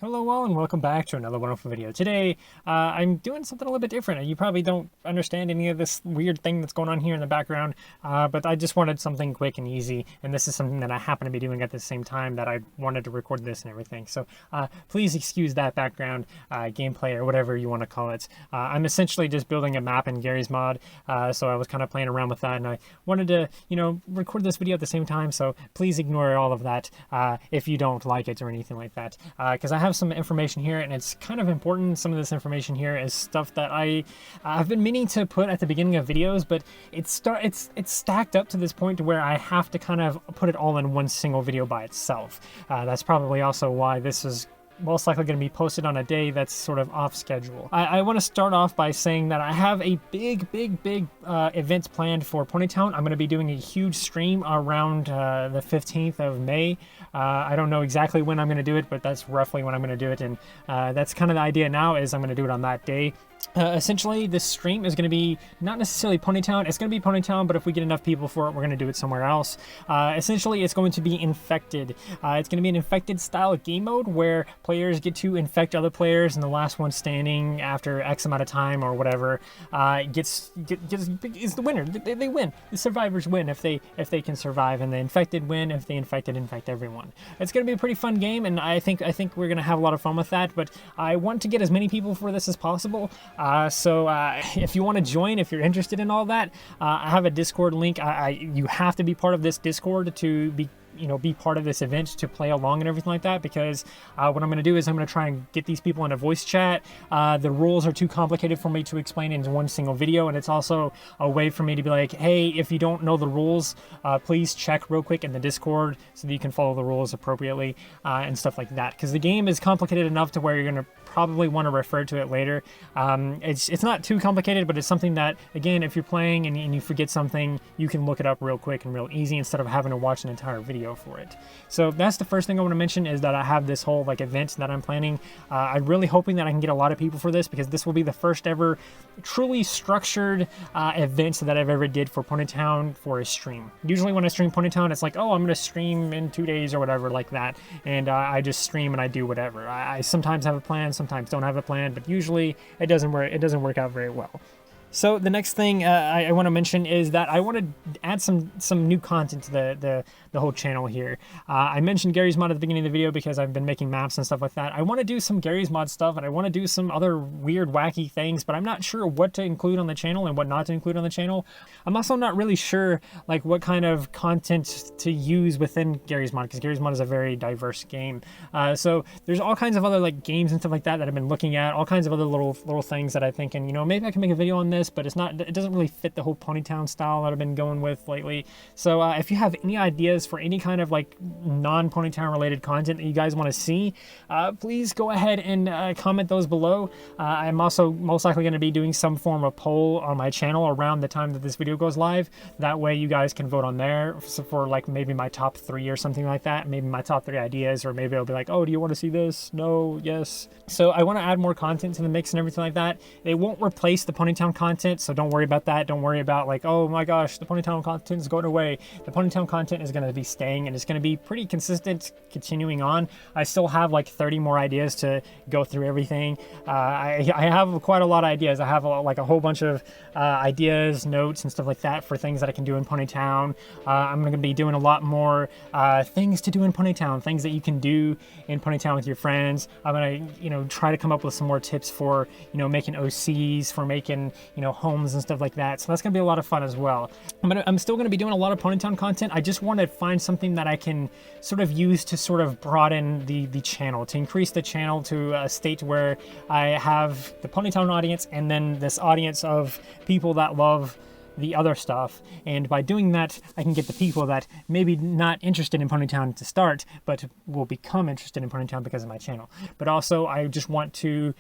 Hello all and welcome back to another wonderful video. Today, I'm doing something a little bit different. You probably don't understand any of this weird thing that's going on here in the background, but I just wanted something quick and easy, and this is something that I happen to be doing at the same time that I wanted to record this and everything. So please excuse that background gameplay or whatever you want to call it. I'm essentially just building a map in Gary's mod, so I was kind of playing around with that, and I wanted to, record this video at the same time, so please ignore all of that if you don't like it or anything like that, because I have some information here and it's kind of important. Some of this information here is stuff that I've been meaning to put at the beginning of videos, but it's stacked up to this point to where I have to kind of put it all in one single video by itself. That's probably also why this is most likely going to be posted on a day that's sort of off schedule. I want to start off by saying that I have a big event planned for Ponytown. I'm going to be doing a huge stream around the 15th of May. I don't know exactly when I'm going to do it, but that's roughly when I'm going to do it, and that's kind of the idea now, is I'm going to do it on that day. Essentially, this stream is going to be not necessarily Ponytown. It's going to be Ponytown, but if we get enough people for it, we're going to do it somewhere else. Essentially, it's going to be infected. It's going to be an infected style game mode where players get to infect other players, and the last one standing after X amount of time or whatever is the winner. They win. The survivors win if they can survive, and the infected win if they infect everyone. It's going to be a pretty fun game, and I think we're going to have a lot of fun with that. But I want to get as many people for this as possible. So if you want to join, if you're interested in all that, I have a Discord link. You have to be part of this Discord to be part of this event, to play along and everything like that, because what I'm going to do is I'm going to try and get these people in a voice chat. The rules are too complicated for me to explain in one single video, and it's also a way for me to be like, hey, if you don't know the rules, please check real quick in the Discord so that you can follow the rules appropriately and stuff like that, because the game is complicated enough to where you're going to probably want to refer to it later. It's not too complicated, but it's something that, again, if you're playing and you forget something, you can look it up real quick and real easy instead of having to watch an entire video for it. So that's the first thing I want to mention, is that I have this whole event that I'm planning. I'm really hoping that I can get a lot of people for this, because this will be the first ever truly structured event that I've ever did for Ponytown for a stream. Usually when I stream Ponytown, it's like, oh, I'm going to stream in 2 days or whatever like that, and I just stream and I do whatever. I sometimes have a plan, sometimes don't have a plan, but usually it doesn't work out very well. So the next thing I want to mention is that I want to add some new content to the whole channel here. I mentioned Gary's mod at the beginning of the video because I've been making maps and stuff like that. I want to do some Gary's mod stuff, and I want to do some other weird, wacky things, but I'm not sure what to include on the channel and what not to include on the channel. I'm also not really sure what kind of content to use within Gary's mod, because Gary's mod is a very diverse game. So there's all kinds of other games and stuff like that I've been looking at, all kinds of other little things that I think, and maybe I can make a video on this, but it doesn't really fit the whole Ponytown style that I've been going with lately. So if you have any ideas for any kind of non-Ponytown related content that you guys want to see, please go ahead and comment those below. I'm also most likely going to be doing some form of poll on my channel around the time that this video goes live. That way you guys can vote on there for maybe my top 3 or something like that, maybe my top 3 ideas, or maybe it'll be like, oh, do you want to see this? No, yes. So I want to add more content to the mix and everything like that. It won't replace the Ponytown content, so don't worry about that. Don't worry about oh my gosh, the Ponytown content is going away. The Ponytown content is going to be staying, and it's going to be pretty consistent continuing on. I still have 30 more ideas to go through everything. I have quite a lot of ideas. I have a whole bunch of ideas, notes, and stuff like that for things that I can do in Ponytown. I'm going to be doing a lot more things to do in Ponytown, things that you can do in Ponytown with your friends. I'm going to try to come up with some more tips for making OCs, for making homes and stuff like that. So that's gonna be a lot of fun as well. I'm still gonna be doing a lot of Ponytown content. I just want to find something that I can sort of use to sort of broaden the channel, to increase the channel to a state where I have the Ponytown audience and then this audience of people that love the other stuff, and by doing that I can get the people that maybe not interested in Ponytown to start, but will become interested in Ponytown because of my channel. But also I just want to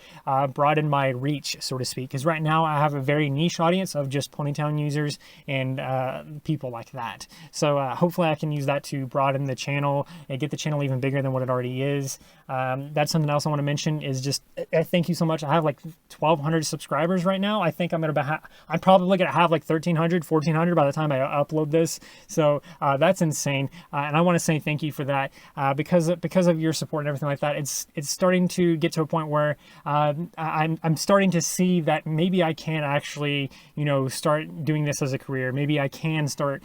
broaden my reach, so to speak, because right now I have a very niche audience of just Ponytown users and people like that. So hopefully I can use that to broaden the channel and get the channel even bigger than what it already is. That's something else I want to mention, is just thank you so much. I have 1,200 subscribers right now. I think I'm probably gonna have 13 1,300, 1,400 by the time I upload this. So that's insane. And I want to say thank you for that, because of your support and everything like that. It's starting to get to a point where I'm starting to see that maybe I can actually, start doing this as a career. Maybe I can start,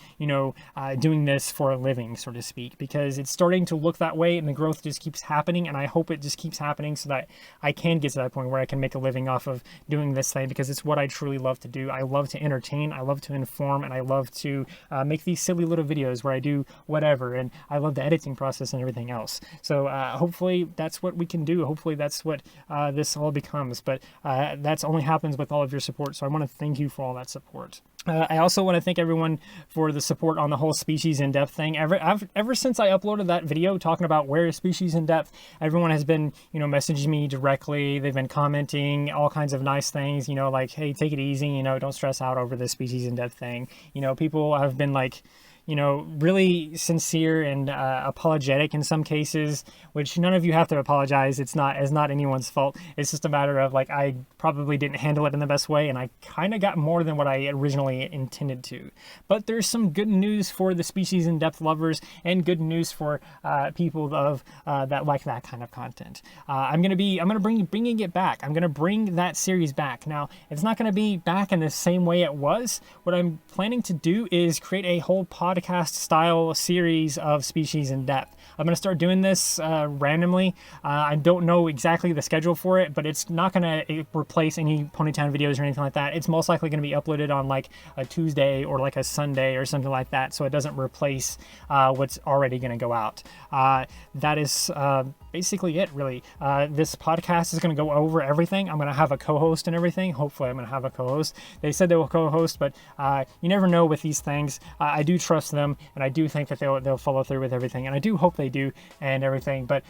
doing this for a living, so to speak, because it's starting to look that way, and the growth just keeps happening. And I hope it just keeps happening so that I can get to that point where I can make a living off of doing this thing, because it's what I truly love to do. I love to entertain, I love to inform, and I love to make these silly little videos where I do whatever, and I love the editing process and everything else. So hopefully that's what we can do. Hopefully that's what this all becomes, but that's only happens with all of your support. So I want to thank you for all that support. I also want to thank everyone for the support on the whole species in depth thing. Ever since I uploaded that video talking about where is species in depth, everyone has been, messaging me directly. They've been commenting all kinds of nice things, like, hey, take it easy, don't stress out over the species in depth thing. People have been like, really sincere and apologetic in some cases, which none of you have to apologize. It's not anyone's fault. It's just a matter of like, I probably didn't handle it in the best way, and I kind of got more than what I originally intended to. But there's some good news for the species in depth lovers, and good news for people of that like that kind of content. I'm gonna bringing it back. I'm gonna bring that series back. Now, it's not gonna be back in the same way it was. What I'm planning to do is create a whole podcast style series of species in depth. I'm going to start doing this randomly. I don't know exactly the schedule for it, but it's not going to replace any Ponytown videos or anything like that. It's most likely going to be uploaded on like a Tuesday or like a Sunday or something like that, so it doesn't replace what's already going to go out. That is basically it, really. This podcast is going to go over everything. I'm going to have a co-host and everything. Hopefully I'm going to have a co-host. They said they will co-host, but you never know with these things. I do trust them, and I do think that they'll follow through with everything, and I do hope they do and everything, but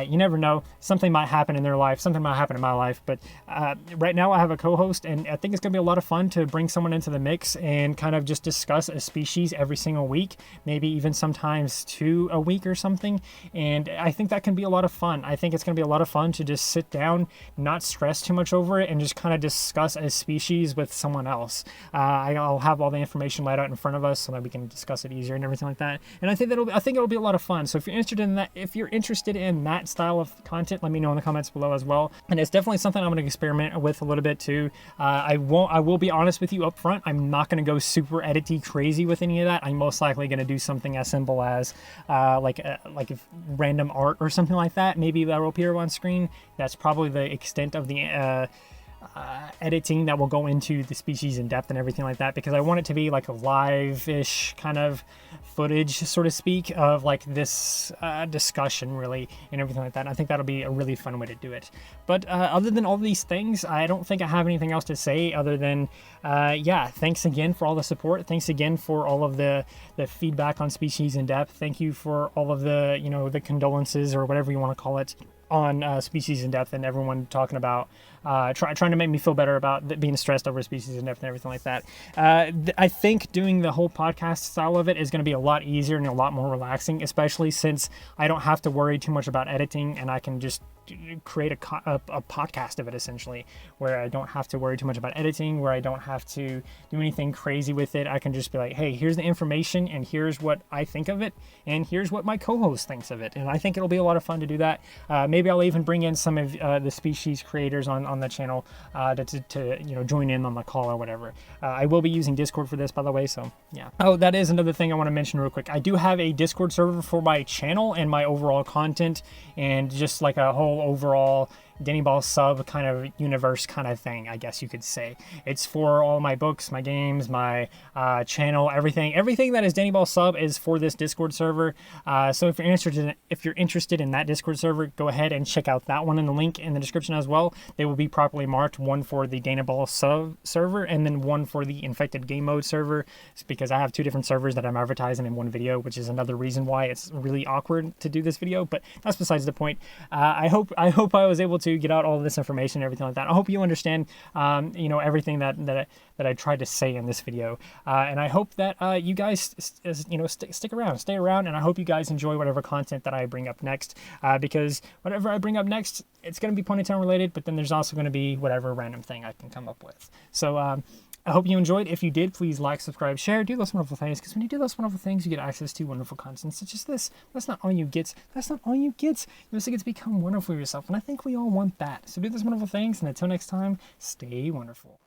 you never know. Something might happen in their life, something might happen in my life, but right now I have a co-host, and I think it's gonna be a lot of fun to bring someone into the mix and kind of just discuss a species every single week, maybe even sometimes 2 a week or something. And I think that can be a lot of fun. I think it's gonna be a lot of fun to just sit down, not stress too much over it, and just kind of discuss a species with someone else. I'll have all the information laid out in front of us so that we can discuss it easier and everything like that. And I think it'll be a lot of fun. So if you're interested in that style of content, let me know in the comments below as well. And it's definitely something I'm going to experiment with a little bit too. I will be honest with you up front. I'm not going to go super edity crazy with any of that. I'm most likely going to do something as simple as like random art or something like that. Maybe that will appear on screen. That's probably the extent of the editing that will go into the species in depth and everything like that, because I want it to be like a live-ish kind of footage, so to speak, of like this discussion really and everything like that. And I think that'll be a really fun way to do it. But other than all these things, I don't think I have anything else to say other than yeah, thanks again for all the support. Thanks again for all of the feedback on species in depth. Thank you for all of the the condolences or whatever you want to call it on species in depth, and everyone talking about trying to make me feel better about being stressed over species in depth and everything like that. I think doing the whole podcast style of it is going to be a lot easier and a lot more relaxing, especially since I don't have to worry too much about editing, and I can just create a podcast of it, essentially, where I don't have to worry too much about editing, where I don't have to do anything crazy with it. I can just be like, hey, here's the information, and here's what I think of it, and here's what my co-host thinks of it. And I think it'll be a lot of fun to do that. Maybe I'll even bring in some of the species creators on the channel to join in on the call or whatever. I will be using Discord for this, by the way, so yeah. Oh, that is another thing I want to mention real quick. I do have a Discord server for my channel and my overall content, and just like a whole overall Danny Ball sub kind of universe kind of thing, I guess you could say. It's for all my books, my games, my channel, everything that is Danny Ball sub is for this Discord server. So if you're interested in that Discord server, go ahead and check out that one in the link in the description as well. They will be properly marked, one for the Danny Ball sub server and then one for the infected game mode server. It's because I have 2 different servers that I'm advertising in one video, which is another reason why it's really awkward to do this video, but that's besides the point. I hope I was able to get out all of this information and everything like that. I hope you understand everything that I tried to say in this video, and I hope that you guys stick around, stay around, and I hope you guys enjoy whatever content that I bring up next, because whatever I bring up next, it's going to be Ponytown related, but then there's also going to be whatever random thing I can come up with. So I hope you enjoyed. If you did, please like, subscribe, share, do those wonderful things, because when you do those wonderful things, you get access to wonderful content such as this. That's not all you get. That's not all you get. You also get to become wonderful yourself, and I think we all want that. So do those wonderful things, and until next time, stay wonderful.